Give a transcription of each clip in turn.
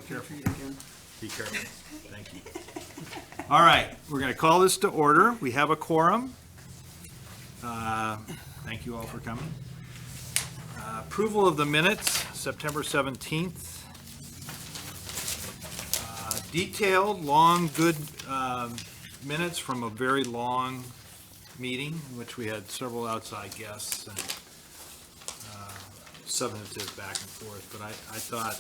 careful. Be careful. Thank you. All right, we're going to call this to order. We have a quorum. Thank you all for coming. Approval of the minutes, September 17th. Detailed, long, good minutes from a very long meeting in which we had several outside guests and substantive back and forth. But I thought,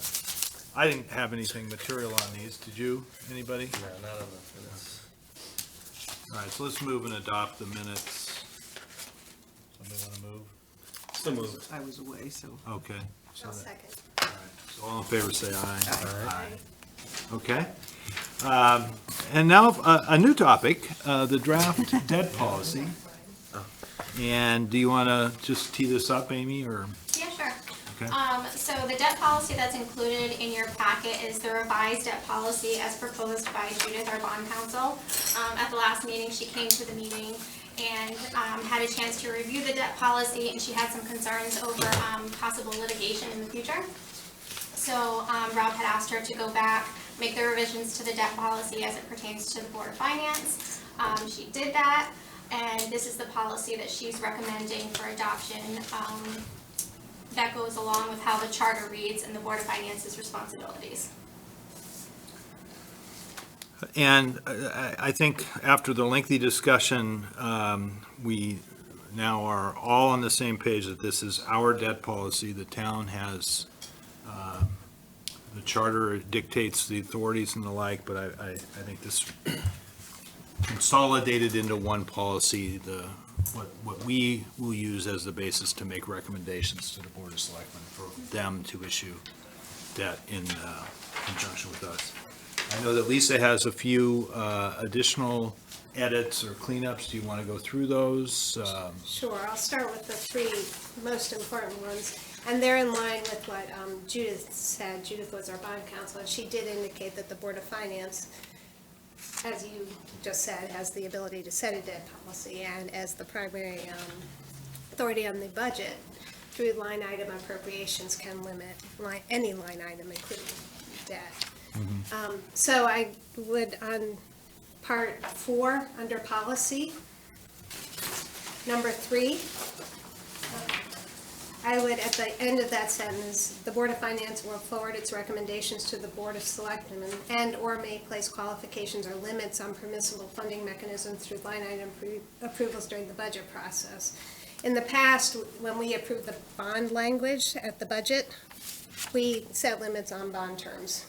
I didn't have anything material on these. Did you? Anybody? No, not on the minutes. All right, so let's move and adopt the minutes. Somebody want to move? Still moved. I was away, so. Okay. I'll second. All right, so all in favor say aye. Aye. Okay. And now, a new topic, the draft debt policy. And do you want to just tee this up, Amy, or? Yeah, sure. Okay. So the debt policy that's included in your packet is the revised debt policy as proposed by Judith, our bond counsel. At the last meeting, she came to the meeting and had a chance to review the debt policy, and she had some concerns over possible litigation in the future. So Rob had asked her to go back, make the revisions to the debt policy as it pertains to the Board of Finance. She did that, and this is the policy that she's recommending for adoption. That goes along with how the charter reads and the Board of Finance's responsibilities. And I think after the lengthy discussion, we now are all on the same page that this is our debt policy. The town has, the charter dictates the authorities and the like, but I think this consolidated into one policy, what we will use as the basis to make recommendations to the Board of Selectmen for them to issue debt in conjunction with us. I know that Lisa has a few additional edits or cleanups. Do you want to go through those? Sure, I'll start with the three most important ones, and they're in line with what Judith said. Judith was our bond counsel, and she did indicate that the Board of Finance, as you just said, has the ability to set a debt policy, and as the primary authority on the budget, through line item appropriations can limit any line item, including debt. So I would, on part 4, under policy, number 3, I would, at the end of that sentence, the Board of Finance will forward its recommendations to the Board of Selectmen and/or may place qualifications or limits on permissible funding mechanisms through line item approvals during the budget process. In the past, when we approved the bond language at the budget, we set limits on bond terms.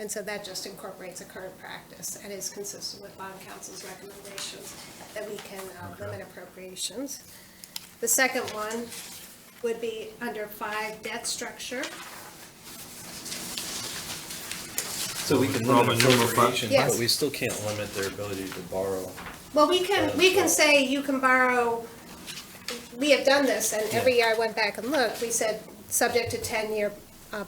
And so that just incorporates a current practice and is consistent with bond counsel's recommendations that we can limit appropriations. The second one would be under 5, debt structure. So we can Roman limit numeral appropriations, Yes. but we still can't limit their ability to borrow. Well, we can say you can borrow, we have done this, and every year I went back and looked, we said, subject to 10-year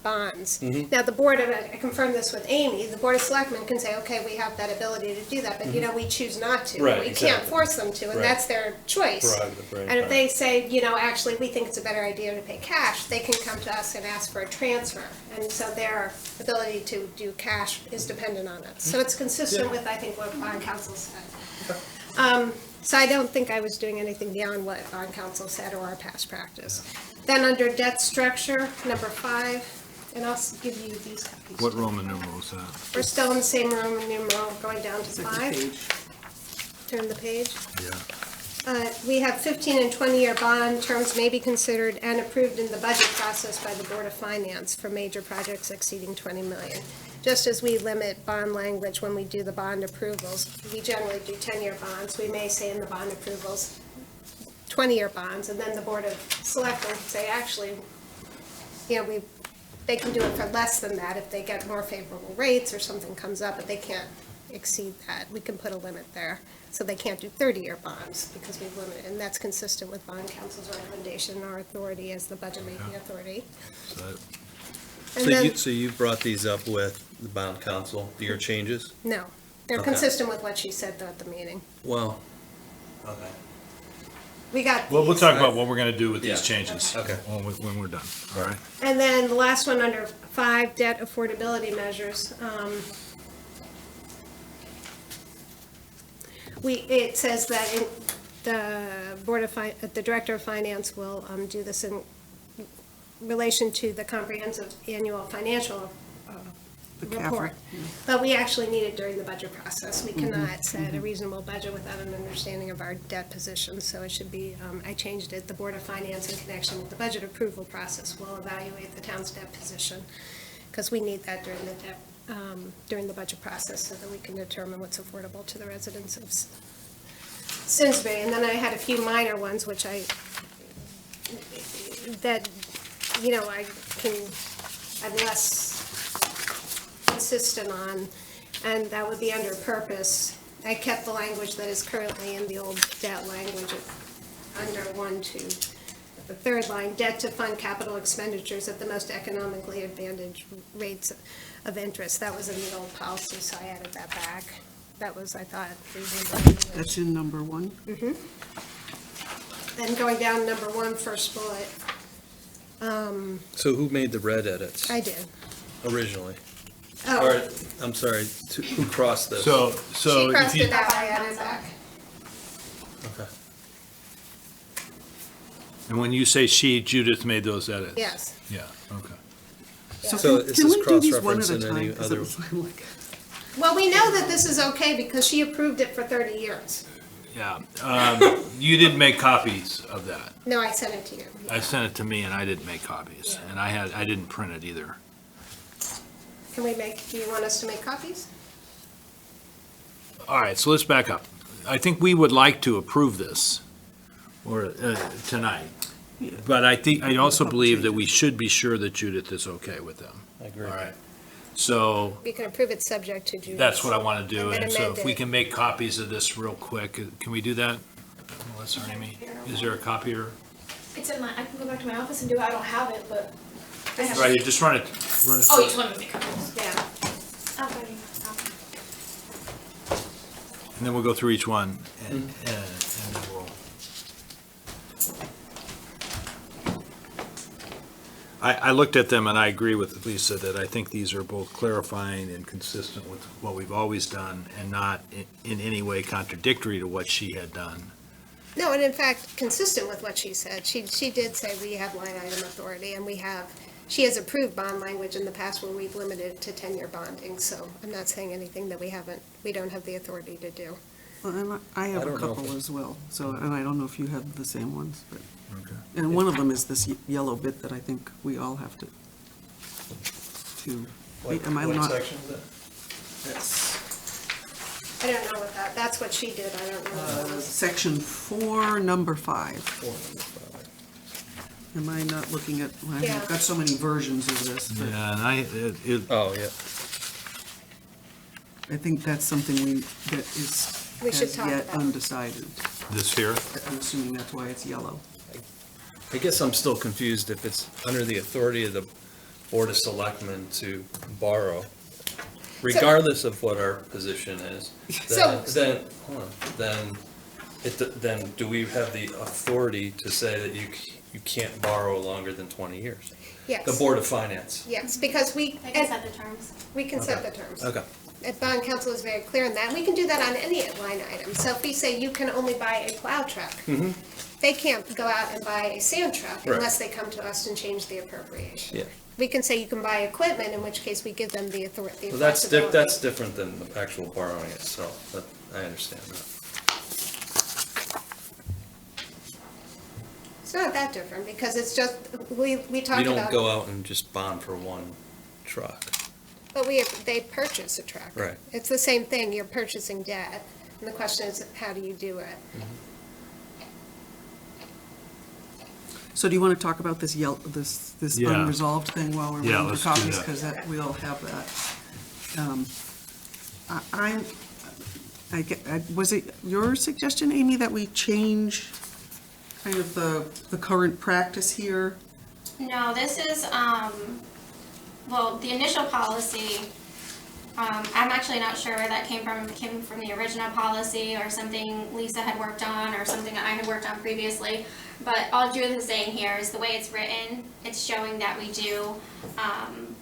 bonds. Now, the board, and I confirmed this with Amy, the Board of Selectmen can say, okay, we have that ability to do that, but we choose not to. Right, We can't exactly. force them to, and Right. that's their choice. Prerogative, right, And if right. they say, actually, we think it's a better idea to pay cash, they can come to us and ask for a transfer. And so their ability to do cash is dependent on it. So it's consistent with, I think, what bond counsel said. So I don't think I was doing anything beyond what bond counsel said or our past practice. Then under debt structure, number 5, and I'll give you these copies. What Roman numeral is that? We're still in the same Roman numeral, going down to Second 5. page. Turn the page. Yeah. We have 15 and 20-year bond terms may be considered and approved in the budget process by the Board of Finance for major projects exceeding 20 million. Just as we limit bond language when we do the bond approvals, we generally do 10-year bonds. We may say in the bond approvals, 20-year bonds, and then the Board of Selectmen can say, actually, they can do it for less than that if they get more favorable rates or something comes up, but they can't exceed that. We can put a limit there. So they can't do 30-year bonds because we've limited, and that's consistent with bond counsel's recommendation and our authority as the budget-making authority. So that- And then, So you brought these up with the bond counsel, your changes? no, they're Okay. consistent with what she said at the meeting. Well, okay. We got Well, we'll these. talk about what we're gonna do with these Yeah. changes. Okay. When we're done, all right? And then the last one under 5, debt affordability measures. It says that the Director of Finance will do this in relation to the comprehensive annual financial report. But we actually need it during the budget process. We cannot set a reasonable budget without an understanding of our debt position, so it should be, I changed it, the Board of Finance in connection with the budget approval process will evaluate the town's debt position, because we need that during the budget process so that we can determine what's affordable to the residents of Simsbury. And then I had a few minor ones, which I'm less consistent on, and that would be under purpose. I kept the language that is currently in the old debt language under 1, 2. The third line, debt to fund capital expenditures at the most economically advantaged rates of interest. That was in the old policy, so I added that back. That was, I thought, reasonable. That's in number 1. Then going down number 1, first bullet, So who made the red edits I did. originally? Oh, Or, I'm sorry, who crossed this? So she if crossed you, it out, I added back. Okay. and when you say she, Judith made those edits? Yes. Yeah, okay. So can is can this we do these one cross-referenced at a in any time? 'Cause other? it was like- Well, we know that this is okay because she approved it for 30 years. Yeah, you didn't make copies of that. No, I sent it to you. I sent it to me and I didn't make copies, and I didn't print it either. Do you want us to make copies? All right, so let's back up. I think we would like to approve this, or, tonight. Yeah. But I also believe that we should be sure that Judith is okay with them. I agree. All right, so We can approve it subject to Judith. that's what I want to do, And then and so amend if we it. can make copies of this real quick, can we do that? Melissa or Amy, is there a copier? It's in my, I can go back to my office and do it, I don't have it, but. I have- Right, you just run it. Oh, you just wanted to make copies? Yeah. Okay. And then we'll go through each one, and then we'll. I looked at them and I agree with Lisa that I think these are both clarifying and consistent with what we've always done and not in any way contradictory to what she had done. No, and in fact, consistent with what she said. She did say we have line item authority, and she has approved bond language in the past where we've limited it to 10-year bonding, so I'm not saying anything that we don't have the authority to do. Well, and I have I a don't know couple if- as well, so, and I don't know if you have the same ones, but, Okay. and one of them is this yellow bit that I think we all have to, am I What not? section is that? That's, I don't know what that's what she did, I don't know what that was. Section 4, number 5. Am I not looking at, well, Yeah. I've got so many versions of this, but Yeah, and Oh, yeah. I think that's something that is We should as talk yet about. undecided. this here, I'm assuming that's why it's yellow. I guess I'm still confused if it's under the authority of the Board of Selectmen to borrow, regardless of what our position is. So- Then, hold on, then do we have the authority to say that you can't borrow longer than 20 years? Yes. The Board of Finance. Yes, because I can set the terms. we can set the terms. Okay. Bond counsel is very clear on that. We can do that on any line item. So if we say you can only buy a plow truck, they can't go out and buy a sand truck Right. unless they come to us and change the appropriation. Yeah. We can say you can buy equipment, in which case we give them the authority. Well, that's different than the actual borrowing itself, but I understand that. It's not that different, because it's just, we talked You don't about, go out and just bond for one truck. but they purchase a truck. Right. It's the same thing, you're purchasing debt, and the question is, how do you do it? So do you want to talk about this this Yeah. unresolved thing while we're Yeah, waiting let's for do copies? that. Because we all have that. Was it your suggestion, Amy, that we change kind of the current practice here? No, this is, well, the initial policy I'm actually not sure where that came from. It came from the original policy or something Lisa had worked on or something I had worked on previously. But all Judith is saying here is the way it's written, it's showing that we do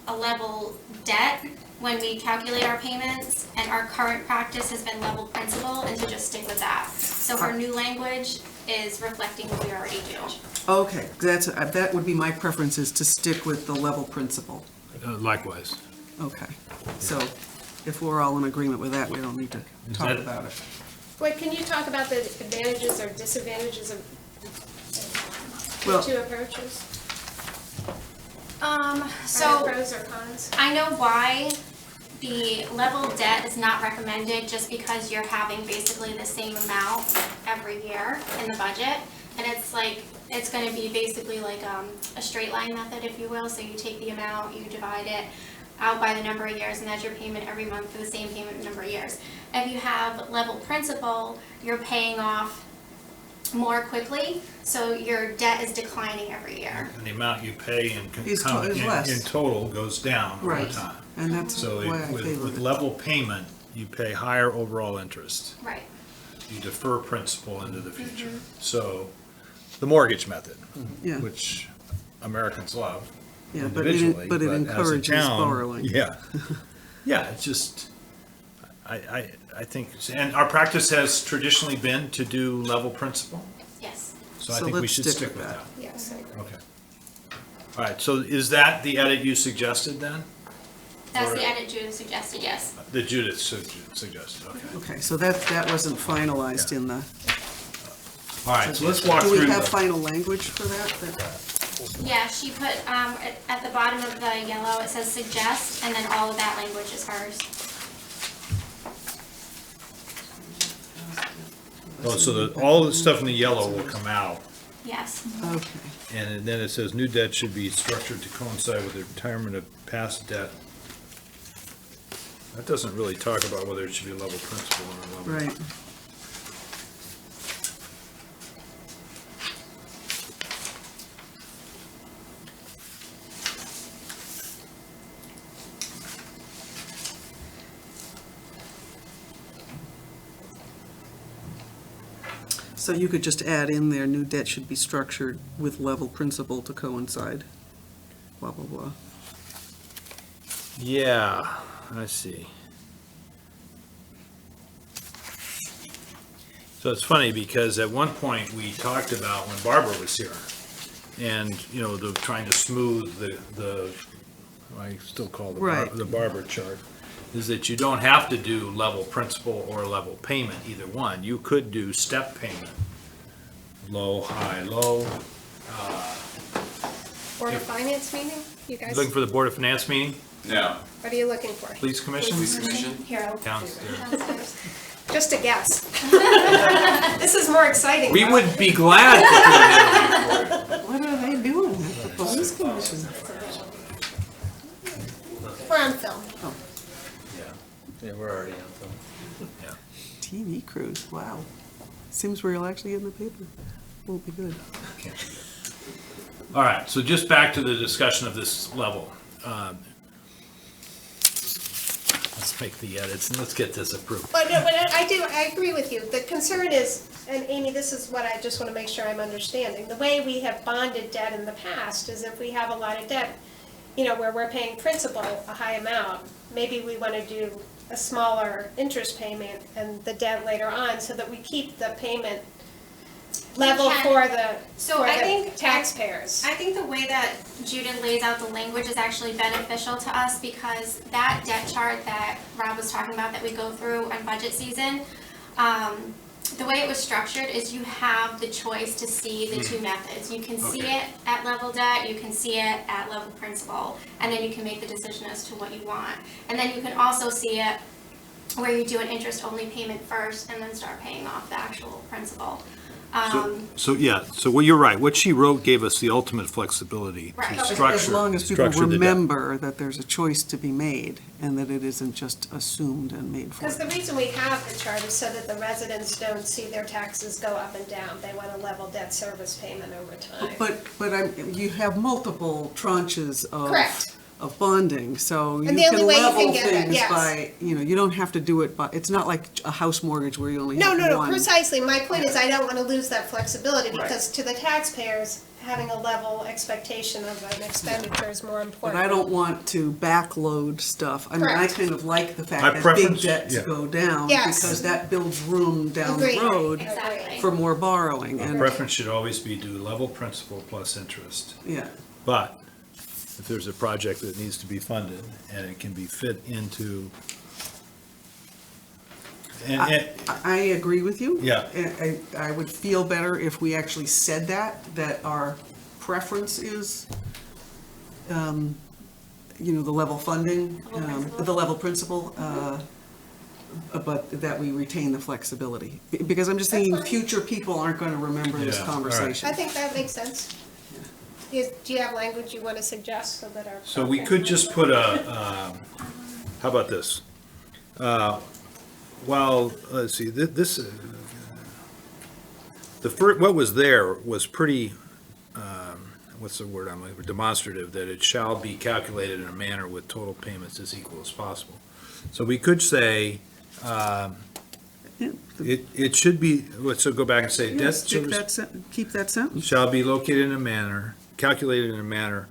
a level debt when we calculate our payments, and our current practice has been level principal, and to just stick with that. So her new language is reflecting what we already do. Okay, that would be my preference, is to stick with the level principle. Likewise. Okay, so if we're all in agreement with that, we don't need to talk that- about it. Wait, can you talk about the advantages or disadvantages of the Well- two approaches? So Are there pros or cons? I know why the level debt is not recommended, just because you're having basically the same amount every year in the budget. And it's like, it's gonna be basically like a straight line method, if you will. So you take the amount, you divide it out by the number of years, and that's your payment every month for the same payment number of years. If you have level principal, you're paying off more quickly, so your debt is declining every year. And the amount you pay Is less. in total goes down over Right, time. and that's So why I with favor with it. level payment, you pay higher overall interest. Right. You defer principal into the future. Mm-hmm. So the mortgage method, Yeah, which Americans love yeah, individually. but it as a encourages town, borrowing. Yeah. Yeah, it's just, I think, and our practice has traditionally been to do level principal. Yes. So I So think we let's should stick stick with with that. that. Yes, I agree. Okay. All right, so is that the edit you suggested then? That's Or- the edit Judith suggested, yes. That Judith suggested, okay. Okay, so that wasn't finalized in the, All right, so let's walk do through we have the, final language for that? Yeah, she put, at the bottom of the yellow, it says suggest, and then all of that language is hers. oh, so all the stuff in the yellow will come out. Yes. Okay, And then it says new debt should be structured to coincide with the retirement of past debt. That doesn't really talk about whether it should be level principal or level. right. So you could just add in there, new debt should be structured with level principal to coincide, blah, blah, blah. Yeah, I see. So it's funny because at one point we talked about when Barbara was here and, you know, the, trying to smooth the, I still call Right. the Barber chart, is that you don't have to do level principal or level payment, either one. You could do step payment, low, high, low. Board of Finance meeting? You guys, Looking for the Board of Finance meeting, No. what are you looking for? Police Commission? Police Commission? Here, Downstairs. Just a guess. This is more exciting. We though. would be glad to do an interview for you. What are they doing at the police commission? We're on film. Yeah, we're already on film. TV crews, wow. Simsbury will actually get in the paper. Won't be good. All right, so just back to the discussion of this level. Let's make the edits and let's get this approved. But I agree with you. The concern is, and Amy, this is what I just want to make sure I'm understanding. The way we have bonded debt in the past is if we have a lot of debt, you know, where we're paying principal a high amount, maybe we want to do a smaller interest payment and the debt later on so that we keep the payment level can. for the, So for I the think- taxpayers. I think the way that Judith lays out the language is actually beneficial to us, because that debt chart that Rob was talking about that we go through on budget season, the way it was structured is you have the choice to see the two methods. You can see Okay. it at level debt, you can see it at level principal, and then you can make the decision as to what you want. And then you can also see it where you do an interest-only payment first and then start paying off the actual principal. So well, you're right. What she wrote gave us the ultimate flexibility Right. to As structure. As long as people structure the debt. remember that there's a choice to be made and that it isn't just assumed and made for Because the them. reason we have the chart is so that the residents don't see their taxes go up and down. They want a level debt service payment over time. But you have multiple tranches of. Correct. of bonding, so you And the only can way you can level get that, things yes. by, you don't have to do it by, it's not like a house mortgage where you only No, have no, no, one. precisely. My point is I don't want to lose that flexibility because to the taxpayers, having a level expectation of an expenditure is more But important. I don't want to backload stuff. I mean, I Correct. kind of like the fact My that big preference- debts yeah. go down, Yes. because that builds room down the Agreed. road Exactly. for more borrowing, Our and, preference should always be do level principal plus interest. yeah. But if there's a project that needs to be funded and it can be fit into, and I agree with you. Yeah. I would feel better if we actually said that our preference is, the level funding, Level principal. the level principal, but that we retain the flexibility. Because I'm just That's thinking, fine. future people aren't gonna remember this Yeah, all right. conversation. I think that makes sense. Do you have language you want to suggest so that our? so we could just put how about this? Well, let's see, this, what was there was pretty, what's the word I'm looking for, demonstrative, that it shall be calculated in a manner with total payments as equal as possible. So we could say, Yeah, it should be, so go back and say, yeah, debt stick service that keep that sentence. shall be located in a manner, calculated in a manner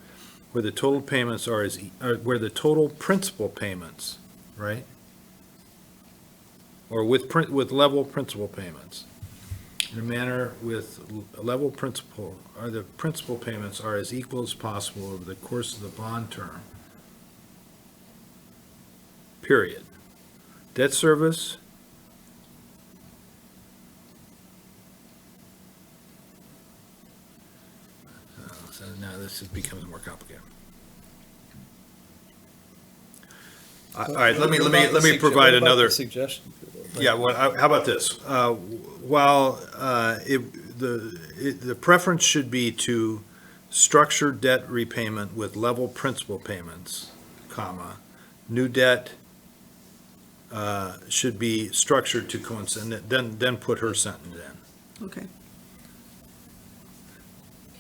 where the total payments are where the total principal payments, right? Or with level principal payments. In a manner with level principal, or the principal payments are as equal as possible over the course of the bond term. Period. Debt service. So now this becomes more complicated. All right, let me provide another. Suggestion. Yeah, well, how about this? While the preference should be to structure debt repayment with level principal payments, comma, new debt should be structured to coincide, then put her sentence in. Okay.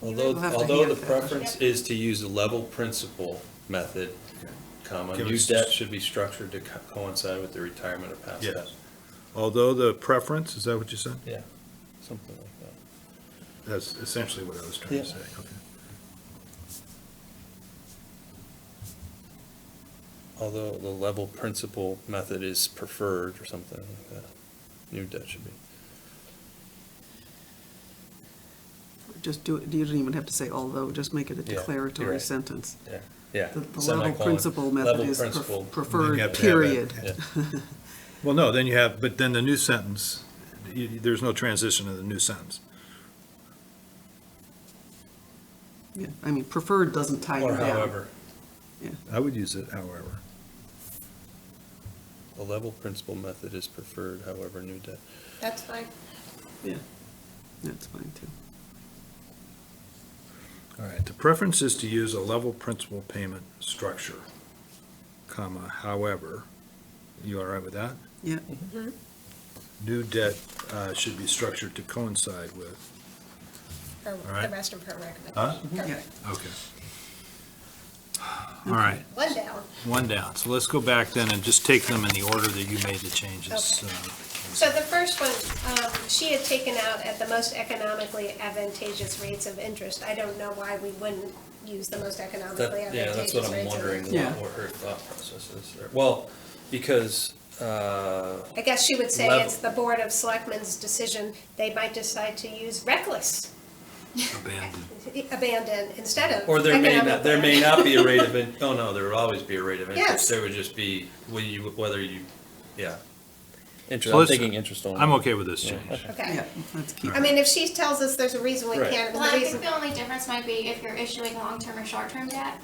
Although, We'll have to although hand the that. preference is to use the level principal method, comma, Give new us- debt should be structured to coincide with the retirement of past Yes. debt. Although the preference, is that what you said? Yeah, something like that. That's essentially what I was trying to Yeah. say, okay. Although the level principal method is preferred or something like that, new debt should be. Just do it, you don't even have to say although, just make it a Yeah, you're declaratory right. sentence. Yeah. The level semicolon. principal method Level is principal. Then you preferred, have to have period. Yeah. Well, no, then you have, but then the new sentence, there's no transition in the new sentence. Yeah, I mean, preferred doesn't tie you Or down. however, I would use it however. the level principal method is preferred, however, new debt. That's fine. Yeah, that's fine too. All right, the preference is to use a level principal payment structure, comma, however, you all right with that? Yeah, New debt should be structured to coincide with, Or right. the rest of her huh? recommendation. yeah. Okay. All right, One down. one down. So let's go back then and just take them in the order that you made the changes. Okay. So the first one, she had taken out at the most economically advantageous rates of interest. I don't know why we wouldn't use the most economically That, yeah, advantageous that's rates of what I'm interest. wondering, Yeah. what her thought process is there. Well, because, I guess she would say Level. it's the Board of Selectmen's decision. They might decide to use reckless, abandon instead of or there may economically. not be a rate of, oh no, there would always be a rate of interest. Yes. There would just be, whether you, yeah. Interest, So I'm let's- thinking interest only. I'm okay with this Yeah. change. Okay. Yeah, let's keep I mean, if she tells us there's a reason we Right. can't, Well, and the I reason, think the only difference might be if you're issuing long-term or short-term debt.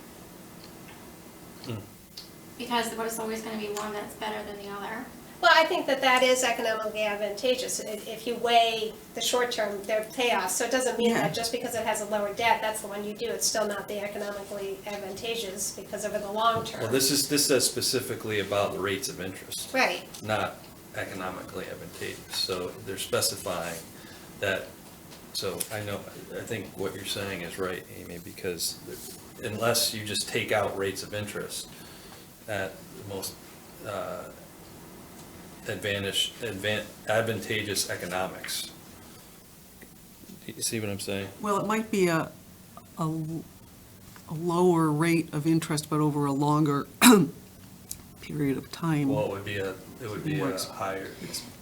Hmm. Because there's always gonna be one that's better than the other. well, I think that that is economically advantageous. If you weigh the short term, their payoffs, so it doesn't mean Yeah. that just because it has a lower debt, that's the one you do. It's still not the economically advantageous because over the long term. Well, this says specifically about the rates of interest, Right, not economically advantageous. So they're specifying that, so I think what you're saying is right, Amy, because unless you just take out rates of interest at the most advantageous economics. You see what I'm saying? Well, it might be a lower rate of interest, but over a longer period of time. Well, it would be a Works. higher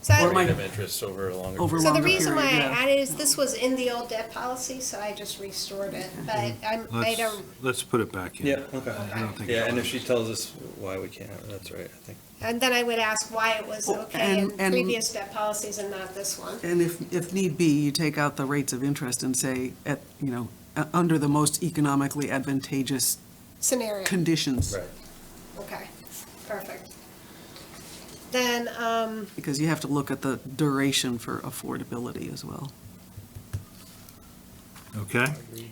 So I- Or rate might- of interest over a longer. Over period. So the longer reason why I period, yeah. added is this was in the old debt policy, so I just restored it, but I don't, Let's put it back in. Yeah, okay. I don't think. Yeah, and if she tells us why we can't, that's right, I think. and then I would ask why it was Oh, okay in and- previous debt policies and not this one. And if need be, you take out the rates of interest and say, under the most economically advantageous Scenario. conditions. Right. Okay, perfect. Then, Because you have to look at the duration for affordability as well. Okay,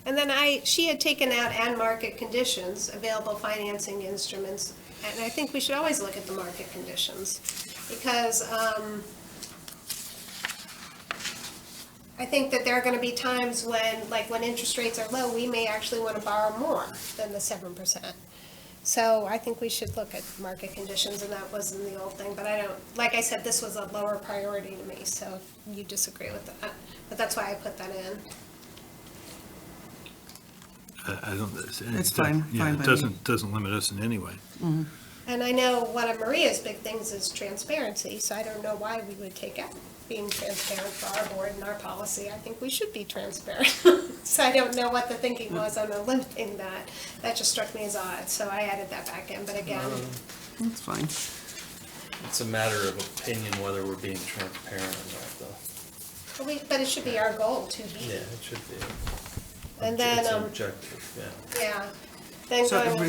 and then she had taken out and market conditions, available financing instruments, and I think we should always look at the market conditions, because, I think that there are gonna be times when, like, when interest rates are low, we may actually wanna borrow more than the 7%. So I think we should look at market conditions, and that was in the old thing, but I don't, like I said, this was a lower priority to me, so if you disagree with that, but that's why I put that in. I don't. It's fine, Yeah, fine it by doesn't limit us in any way. And I know one of Maria's big things is transparency, so I don't know why we would take out being transparent for our board and our policy. I think we should be transparent. So I don't know what the thinking was on limiting that. That just struck me as odd, so I added that back in, but again, That's fine. It's a matter of opinion whether we're being transparent or not, though. but it should be our goal to be. Yeah, it should be. And then, It's objective, yeah. yeah, then So going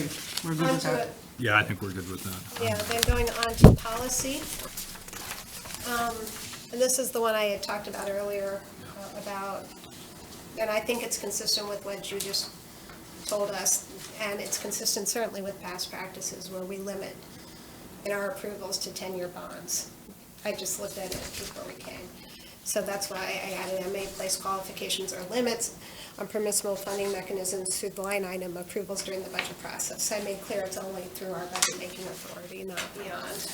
we're good on with to that? it. Yeah, I think we're good with that. Yeah, then going on to policy. And this is the one I had talked about earlier, about, and I think it's consistent with what you just told us, and it's consistent certainly with past practices where we limit in our approvals to 10-year bonds. I just looked at it before we came. So that's why I added may place qualifications or limits on permissible funding mechanisms through the line item approvals during the budget process. I made clear it's only through our budget making authority, not beyond.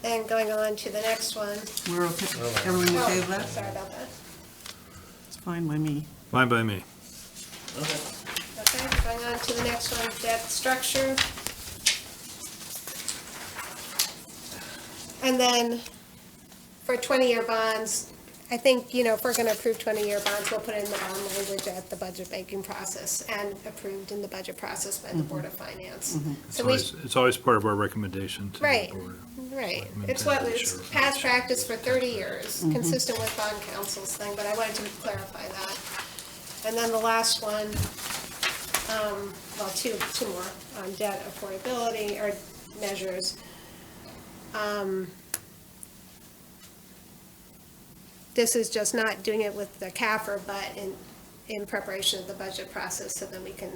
And going on to the next one. We're okay, everyone okay with that? Sorry about that. It's fine by me. Fine by me. Okay, going on to the next one, debt structure. And then for 20-year bonds, I think, if we're gonna approve 20-year bonds, we'll put in the bond language at the budget making process and approved in the budget process by the Board of Finance. So we, It's always part of our recommendation to the Right. board. right, Recommend it's what, to it's sheriff. past practice for 30 years, consistent with bond council's thing, but I wanted to clarify that. And then the last one, well, two more, on debt affordability or measures. This is just not doing it with the CAFR, but in preparation of the budget process, so then we can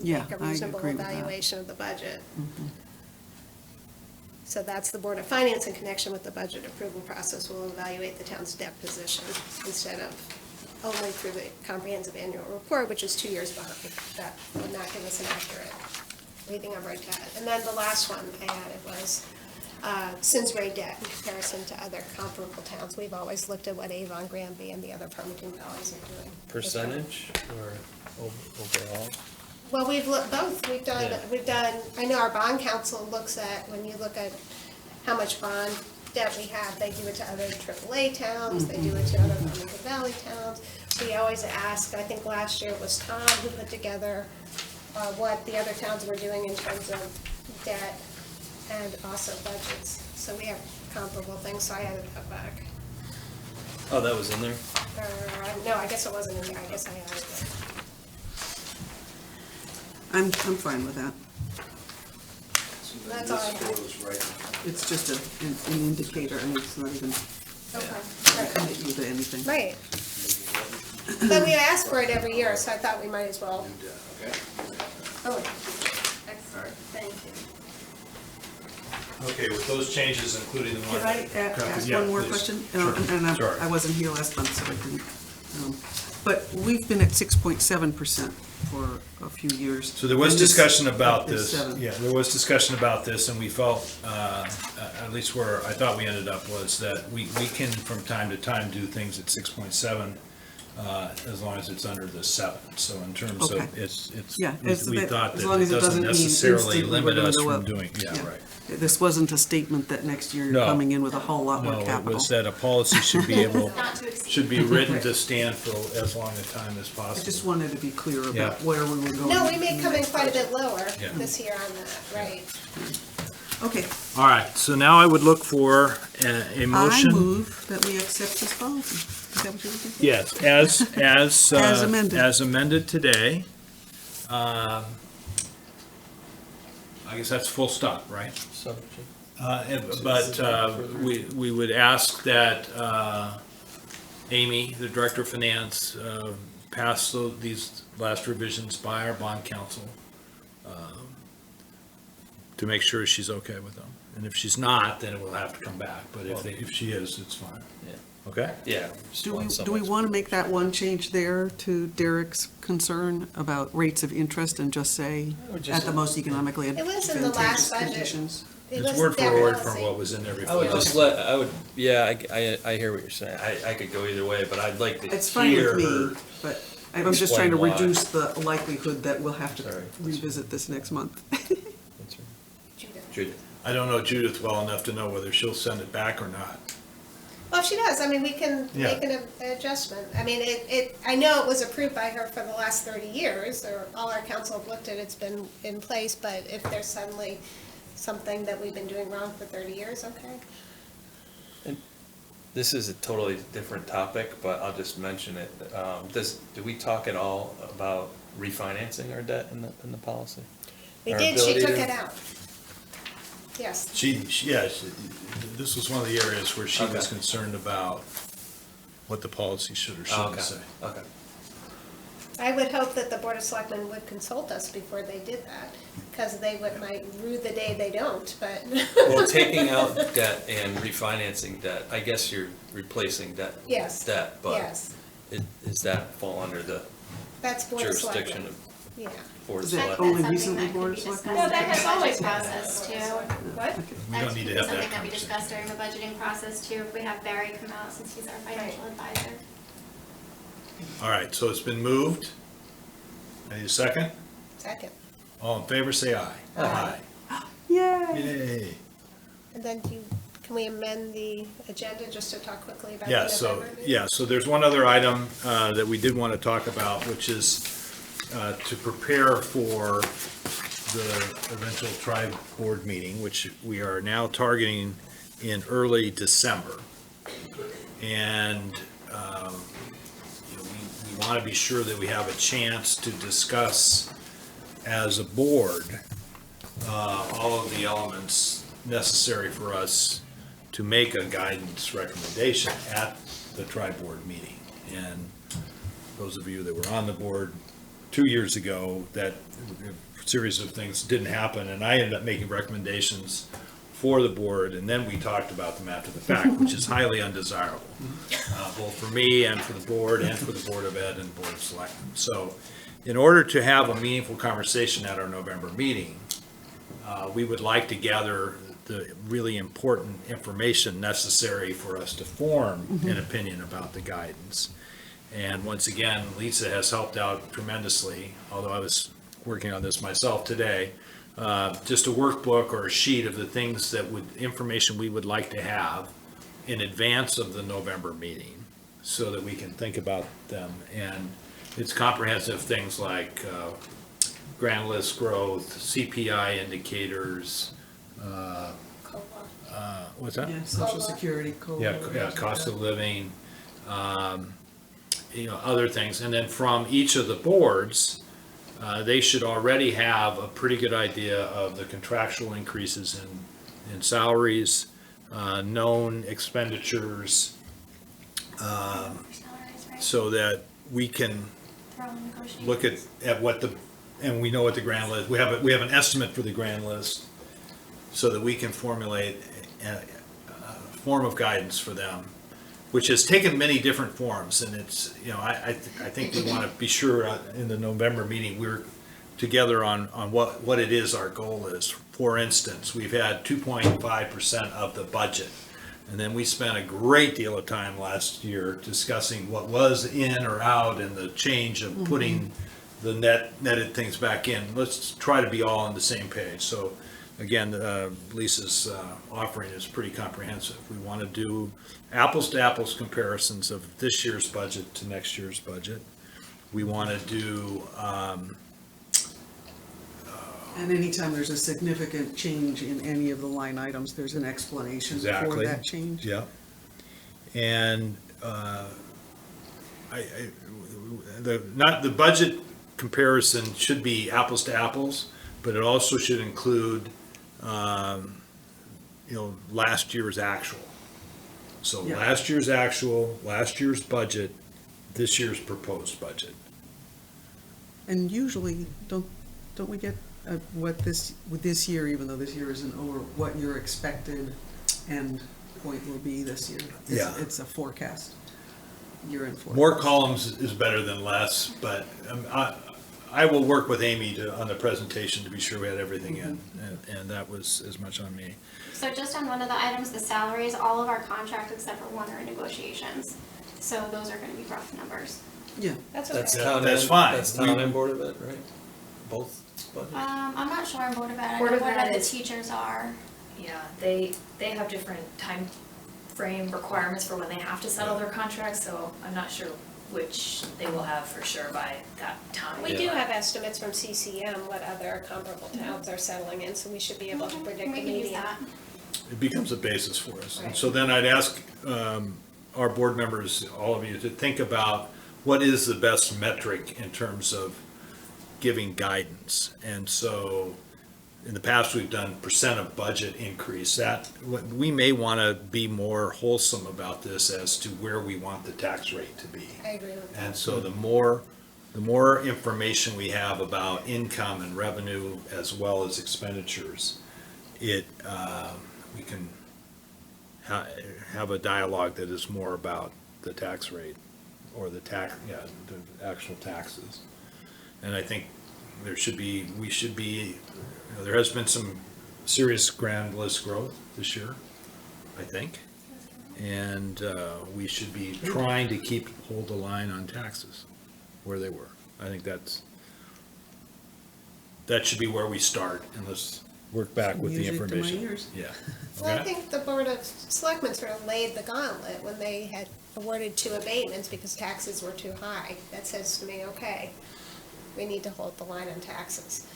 Yeah, make a I reasonable agree with that. evaluation of the budget. So that's the Board of Finance in connection with the budget approval process will evaluate the town's debt position instead of only through the comprehensive annual report, which is 2 years behind. That would not give us an accurate reading of our debt. And then the last one I added was Simsbury debt in comparison to other comparable towns. We've always looked at what Avon, Granby, and the other Farmington counties are doing. Percentage or overall? Well, we've looked, both, Yeah. we've done, I know our bond council looks at, when you look at how much bond debt we have, they do it to other AAA towns, they do it to other Farmington Valley towns. We always ask, I think last year it was Tom who put together what the other towns were doing in terms of debt and also budgets. So we have comparable things, so I added that back. Oh, that was in there? No, I guess it wasn't in there, I guess I added it. I'm fine with that. That's all I have. It's just an indicator, and it's not even Okay, commit you to anything. right. But we ask for it every year, so I thought we might as well. Oh, excellent, thank you. Okay, with those changes, including the one. Can I ask Yeah, one more please. question? Sure. And Sorry. I wasn't here last month, so I didn't. But we've been at 6.7% for a few years. So there was and this discussion about is this, 7. yeah, there was discussion about this, and we felt, at least where I thought we ended up was that we can from time to time do things at 6.7, as long as it's under the 7. So in terms Okay. of, it's, Yeah, we as thought as that long it as it doesn't doesn't mean necessarily instantly we're limit gonna us go from up. doing, yeah, right. This wasn't a statement that next year you're No. coming in with a whole lot more No, it capital. was that a policy should be able, Not to exceed. should be written to stand for as long a time as I possible. just wanted to be clear Yeah. about where we were going. No, we may come in quite a bit lower Yeah. this year on that, right? Okay, All right, so now I would look for a I motion. move that we accept this policy. Is that what you're looking for? Yes, As amended. As amended today. I guess that's full stop, right? Subject. But we would ask that Amy, the Director of Finance, pass these last revisions by our bond counsel to make sure she's okay with them. And if she's not, then it will have to come back, but if she is, it's fine. Yeah. Okay? Yeah. just Do we want some want to make that one change there to Derek's concern about rates of interest and just say, would just- at the most economically It was in the advantageous last budget. conditions? It It's was word their for word policy. from what was in there I before. would just let, I hear what you're saying. I could go either way, but I'd like to It's fine hear with her. me, but I'm just trying to explain why. reduce the likelihood that we'll have to Sorry. revisit this next month. Judith. I don't know Judith well enough to know whether she'll send it back or not. Well, if she does, I mean, we can Yeah. make an adjustment. I mean, I know it was approved by her for the last 30 years, or all our council have looked at, it's been in place, but if there's suddenly something that we've been doing wrong for 30 years, okay. This is a totally different topic, but I'll just mention it. Do we talk at all about refinancing our debt in the policy? We Our did, she ability took to- it out. Yes. This was one of the areas where she was Okay. concerned about what the policy should or Oh, shouldn't okay, say. okay. I would hope that the Board of Selectmen would consult us before they did that, because they might rue the day they don't, but. Well, taking out debt and refinancing debt, I guess you're replacing debt. Yes. Debt, but Yes, does that fall under the that's Board of jurisdiction Selectmen. of Yeah. Board of Is that That's Selectmen? only something recently that Board could of be Selectmen? discussed No, that during has the always budgeting been. process too. What? We don't need to have that Something that we conversation. discussed during the budgeting process too, if we have Barry come out since he's our financial advisor. All right, so it's been moved. I need a second. Second. All in favor, say aye. Aye. Yay! Yay. And then can we amend the agenda just to talk quickly about the Yeah, November meeting? so there's one other item that we did want to talk about, which is to prepare for the eventual tri-board meeting, which we are now targeting in early December. And we want to be sure that we have a chance to discuss as a board all of the elements necessary for us to make a guidance recommendation at the tri-board meeting. And those of you that were on the board 2 years ago, that series of things didn't happen, and I ended up making recommendations for the board, and then we talked about them after the fact, which is highly undesirable, both for me and for the board and for the Board of Ed and Board of Selectmen. So in order to have a meaningful conversation at our November meeting, we would like to gather the really important information necessary for us to form an opinion about the guidance. And once again, Lisa has helped out tremendously, although I was working on this myself today. Just a workbook or a sheet of the things information we would like to have in advance of the November meeting so that we can think about them. And it's comprehensive things like grand list growth, CPI indicators, what's that? Yeah, Social Security, COLA. Yeah, cost of living, other things. And then from each of the boards, they should already have a pretty good idea of the contractual increases in salaries, known expenditures, Salaries, right? so that we can Throw in negotiations. look at and we know what the grand list, we have an estimate for the grand list. so that we can formulate a form of guidance for them, which has taken many different forms, and it's, I think we want to be sure in the November meeting, we're together on what it is our goal is. For instance, we've had 2.5% of the budget, and then we spent a great deal of time last year discussing what was in or out and the change of putting the netted things back in. Let's try to be all on the same page. So again, Lisa's offering is pretty comprehensive. We want to do apples to apples comparisons of this year's budget to next year's budget. We want to do, And anytime there's a significant change in any of the line items, there's an explanation for Exactly. that change. yeah. And the budget comparison should be apples to apples, but it also should include, last year's actual. So Yeah. last year's actual, last year's budget, this year's proposed budget. And usually, don't we get with this year, even though this year isn't over, what your expected end point will be this year? Yeah. It's a forecast, year-end forecast. More columns is better than less, but I will work with Amy on the presentation to be sure we had everything in, and that was as much on me. So just on one of the items, the salaries, all of our contracts except for one are negotiations. So those are gonna be rough numbers. Yeah, That's That's okay. town That's and- fine. That's town and Board of Ed, right? Both budgets? I'm not sure on Board of Ed, I Board know of Board of Ed Ed the is- teachers are. Yeah, they have different time frame requirements for when they have to settle their contracts, so I'm not sure which they will have for sure by that time. We do have estimates from CCM, what other comparable towns are settling in, so we should be able to predict We the can use median. that. It becomes a basis for us. And Right. so then I'd ask our board members, all of you, to think about what is the best metric in terms of giving guidance. And so in the past, we've done percent of budget increase. We may want to be more wholesome about this as to where we want the tax rate to be. I agree with that. And so the more information we have about income and revenue as well as expenditures, we can have a dialogue that is more about the tax rate or the actual taxes. And I think there has been some serious grand list growth this year, I think. And we should be trying to hold the line on taxes where they were. I think that should be where we start, and let's work back with the Music to my information. ears. Yeah. Well, I Okay? think the Board of Selectmen sort of laid the gauntlet when they had awarded 2 abatements because taxes were too high. That says to me, okay, we need to hold the line on taxes.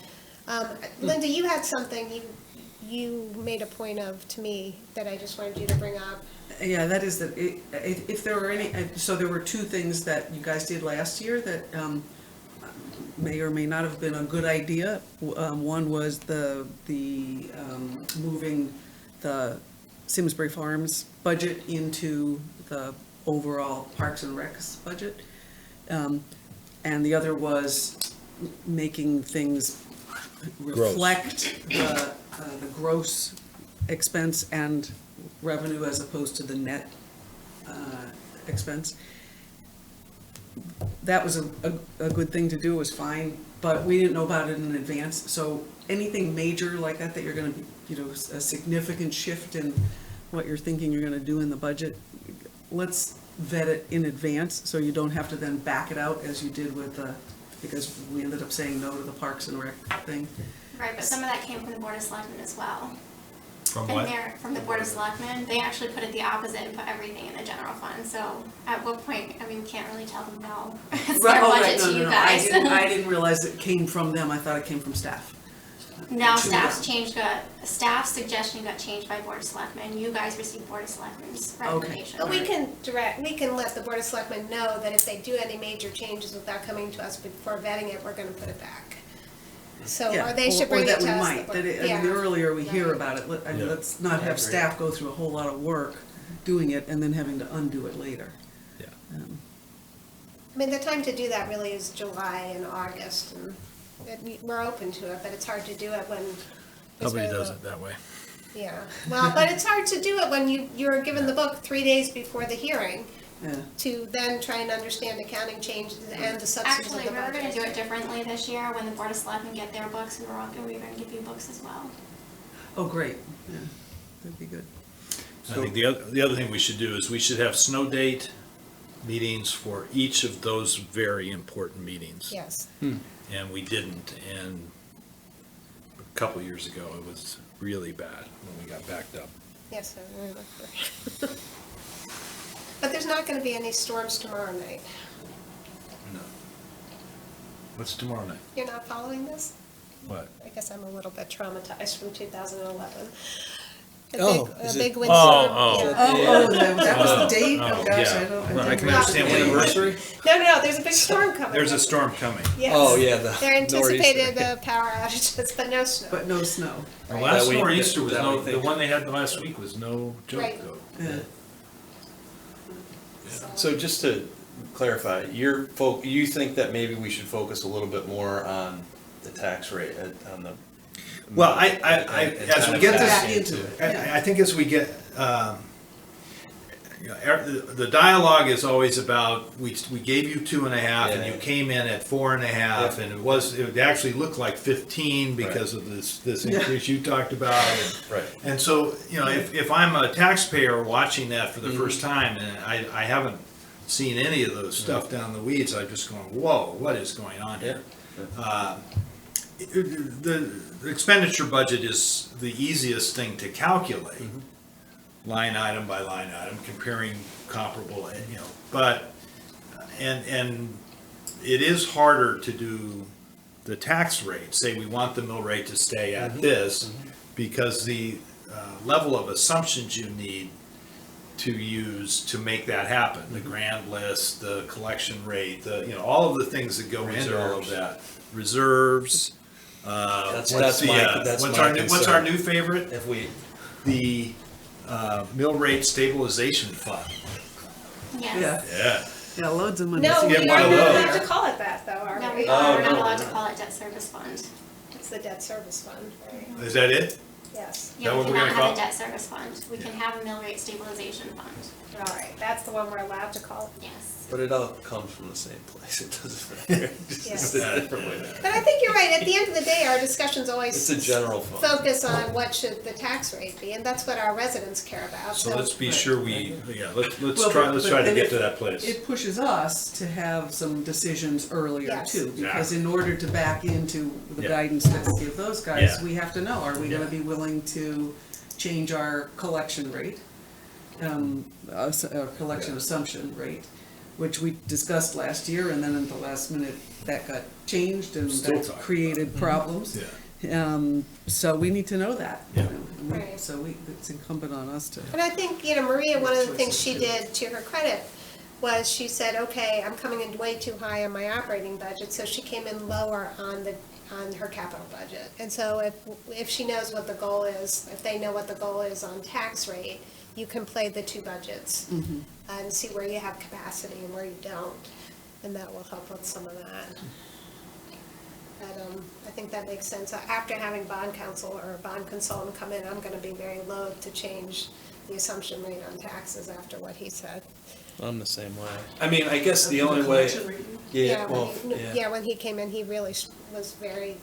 Linda, you had something you made a point of to me that I just wanted you to bring up. Yeah, that is that if there were any, so there were 2 things that you guys did last year that may or may not have been a good idea. One was the moving the Simsbury Farms budget into the overall Parks and Recs budget. And the other was making things reflect the gross expense and revenue as opposed to the net expense. That was a good thing to do, was fine, but we didn't know about it in advance. So anything major like that you're gonna, a significant shift in what you're thinking you're gonna do in the budget, let's vet it in advance, so you don't have to then back it out as you did with because we ended up saying no to the Parks and Rec thing. Right, but some of that came from the Board of Selectmen as well. From And what? from the Board of Selectmen, they actually put it the opposite and put everything in the general fund, so at what point, we can't really tell them no. It's their budget to you guys. I didn't realize it came from them, I thought it came from staff. Now To staff's suggestion got changed by Board of Selectmen, you guys received Board of Selectmen's recommendation. But we can let the Board of Selectmen know that if they do any major changes without coming to us before vetting it, we're gonna put it back. So, Yeah, or they should bring it to us. Or that we might, the earlier we hear Right. about it, Yeah. let's not I have agree. staff go through a whole lot of work doing it and then having to undo it later. Yeah. I mean, the time to do that really is July and August, and we're open to it, but it's hard to do it when. it's Nobody very does low. it that way. Yeah, well, but it's hard to do it when you're given the book 3 days before the hearing, Yeah. to then try and understand accounting changes and the substance of Actually, the we were gonna budget. do it differently this year. When the Board of Selectmen get their books, we were gonna give you books as well. Oh, great, yeah, that'd be good. I think the other thing we should do is we should have snow date meetings for each of those very important meetings. Yes, And we didn't, and a couple of years ago, it was really bad when we got backed up. yes, I remember. But there's not gonna be any storms tomorrow night. No. What's tomorrow night? You're not following this? What? I guess I'm a little bit traumatized from 2011. Oh, A is big it- windstorm. Oh, yeah. That was the date? Oh, Oh, gosh, yeah. I don't. Well, I can didn't- understand what Anniversary? No, there's a big storm coming. There's a storm coming. Yes. Oh, yeah, the They're anticipated nor'easter. power outages, but no snow. But no snow. The last That we- nor'easter was that no, we the think- one they had last week was no joke Right. though. Yeah. So just to clarify, you think that maybe we should focus a little bit more on the tax rate, on the. Well, and as kind we of get Back this, into it. I think as we get, the dialogue is always about, we gave you 2.5 and you Yeah. came in at 4.5 Yeah. and it actually looked like 15 because of this Yeah. increase you talked about. Right. And so, if I'm a taxpayer watching that for the first time and I haven't seen any of those stuff down the weeds, I'm just going, whoa, what is going on here? The expenditure budget is the easiest thing to calculate, line item by line item, comparing comparable, but, and it is harder to do the tax rate, say we want the mill rate to stay at this, because the level of assumptions you need to use to make that happen, the grand list, the collection rate, all of the things that go into all of Reserves. that. Reserves, That's what's my what's our concern. new favorite? If we, The mill rate stabilization fund. Yes. Yeah. Yeah, loads of money. No, You we get are one of not those. allowed to call it that, though, are No, we? we're not no, allowed no. to call it debt service fund. It's the debt service fund, right? Is that it? Yes. Yeah, that we what we're cannot gonna have a call- debt service fund. We can have a mill rate stabilization fund. All right, that's the one we're allowed to call it. Yes. but it all comes from the same place, it doesn't matter. It's just Yes. a different way. But I think you're right, at the end of the day, our discussions always It's a general fund. focus on what should the tax rate be, and that's what our residents care about, So let's be sure let's Well, try but to then get it- to that place. It pushes us to have some decisions earlier Yes. too, because in order to back into the Yeah. guidance that we give those guys, Yeah. we have to know, are we gonna Yeah. be willing to change our collection rate? Our collection assumption rate, which we discussed last year, and then at the last minute, that got changed and Still that talking created problems. Yeah. So we need to know that. Yeah. Right. So it's incumbent on us to. And I think, Maria, one of the things Choices she too. did, to her credit, was she said, okay, I'm coming in way too high on my operating budget, so she came in lower on her capital budget. And so if she knows what the goal is, if they know what the goal is on tax rate, you can play the two budgets and see where you have capacity and where you don't, and that will help with some of that. But I think that makes sense. After having bond counsel or a bond consultant come in, I'm gonna be very loath to change the assumption rate on taxes after what he said. I'm the same way. I mean, I guess the only way, yeah, when well, he- yeah. when he came in, he really was very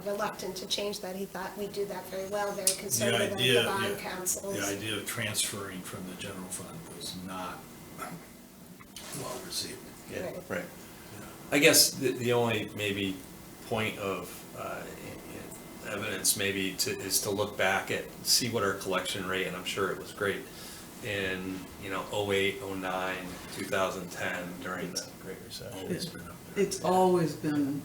reluctant to change that. He thought we'd do that very well, very conservative of the bond councils. The idea of transferring from the general fund was not well received. Yeah, Right. right. I guess the only maybe point of evidence maybe is to look back at, see what our collection rate, and I'm sure it was great, in, 08, 09, 2010, during the Great Recession. Always been up there. It's always been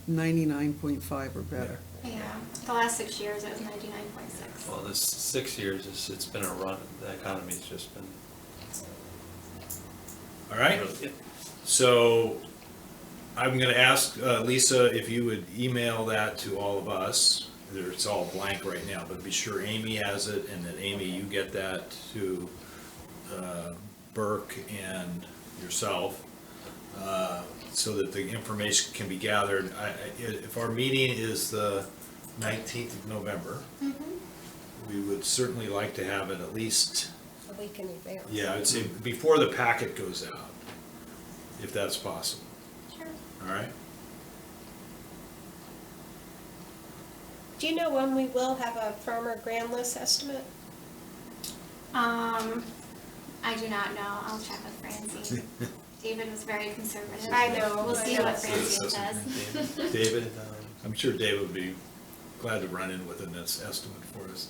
99.5 or better. Yeah, the last 6 years, it was 99.6. Well, this 6 years, it's been a run, the economy's just been. All right, so I'm gonna ask Lisa if you would email that to all of us. It's all blank right now, but be sure Amy has it, and that Amy, you get that to Burke and yourself, so that the information can be gathered. If our meeting is the 19th of November, we would certainly like to have it at least, A week in advance. yeah, I'd say before the packet goes out, if that's possible, Sure. all right? Do you know when we will have a firmer grand list estimate? I do not know. I'll check with Francine. David was very conservative. I know, We'll I see know. what Francine says. David, I'm sure David would be glad to run in with an estimate for us.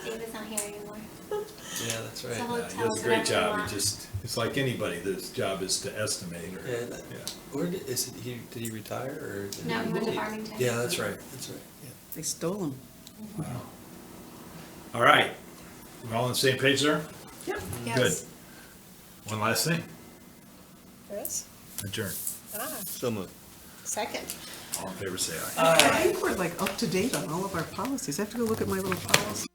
David's not here anymore. Yeah, that's So right. he'll Yeah, he tell does us a great whatever we job, want. he just, it's like anybody, their job is to estimate or, Yeah, that- yeah. Where did he retire or? did No, he went to leave? Farmington. Yeah, that's right, yeah. They stole them. Wow. All right, we're all on the same page there? Yep. Good. Yes. One last thing, Yes? adjourn. So moved. Second. All in favor, say aye. I think we're like up to date on all of our policies. I have to go look at my little policy.